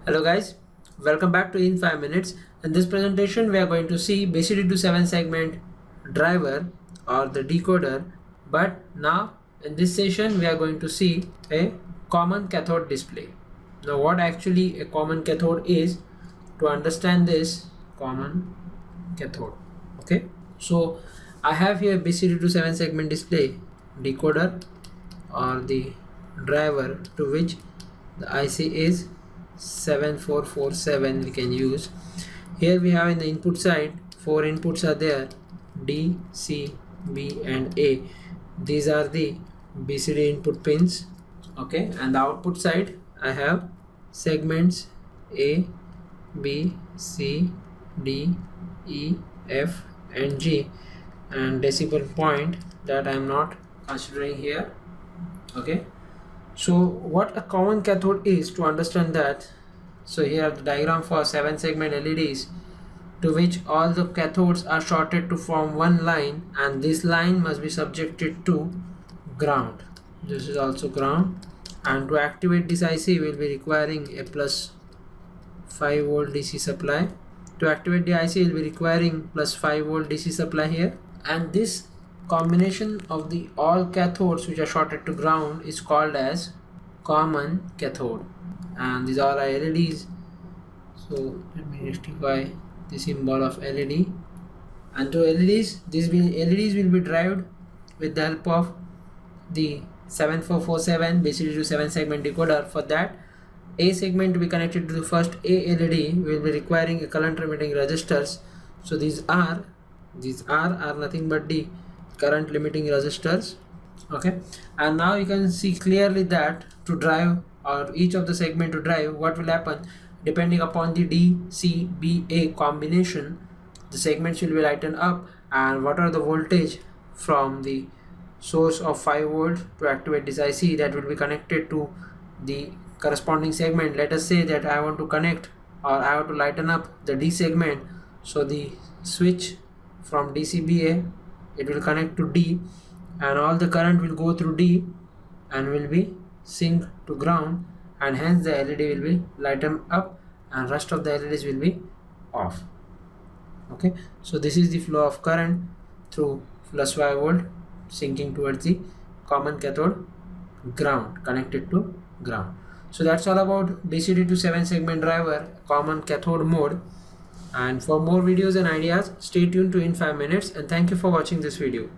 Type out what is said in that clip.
Hello guys, welcome back to In 5 Minutes. In this presentation we are going to see BCD to 7 segment driver or the decoder, but now in this session we are going to see a common cathode display. Now what actually a common cathode is, to understand this common cathode. Okay, so I have here BCD to 7 segment display decoder or the driver to which the IC is 7447 we can use. Here we have in the input side 4 inputs are there, D, C, B and A. These are the BCD input pins. Okay, and the output side I have segments A, B, C, D, E, F and G, and decimal point that I am not considering here. Okay, so what a common cathode is, to understand that, so here the diagram for 7 segment LEDs to which all the cathodes are shorted to form one line, and this line must be subjected to ground. This is also ground, and to activate this IC will be requiring a plus 5 volt DC supply. To activate the IC will be requiring plus 5 volt DC supply here, and this combination of the all cathodes which are shorted to ground is called as common cathode, and these are LEDs. So let me rectify the symbol of LED, and to LEDs, LEDs will be derived with the help of the 7447 BCD to 7 segment decoder. For that, A segment to be connected to the first A LED will be requiring a current limiting resistors. So these are nothing but the current limiting resistors. Okay, and now you can see clearly that to drive, or each of the segment to drive, what will happen, depending upon the D, C, B, A combination, the segments will be lightened up, and what are the voltage from the source of 5 volt to activate this IC that will be connected to the corresponding segment. Let us say that I want to connect, or I want to lighten up the D segment, so the switch from DCBA, it will connect to D, and all the current will go through D and will be synced to ground, and hence the LED will be lightened up and rest of the LEDs will be off. Okay, so this is the flow of current through plus 5 volt syncing towards the common cathode ground, connected to ground. So that's all about BCD to 7 segment driver common cathode mode. And for more videos and ideas, stay tuned to In 5 Minutes, and thank you for watching this video.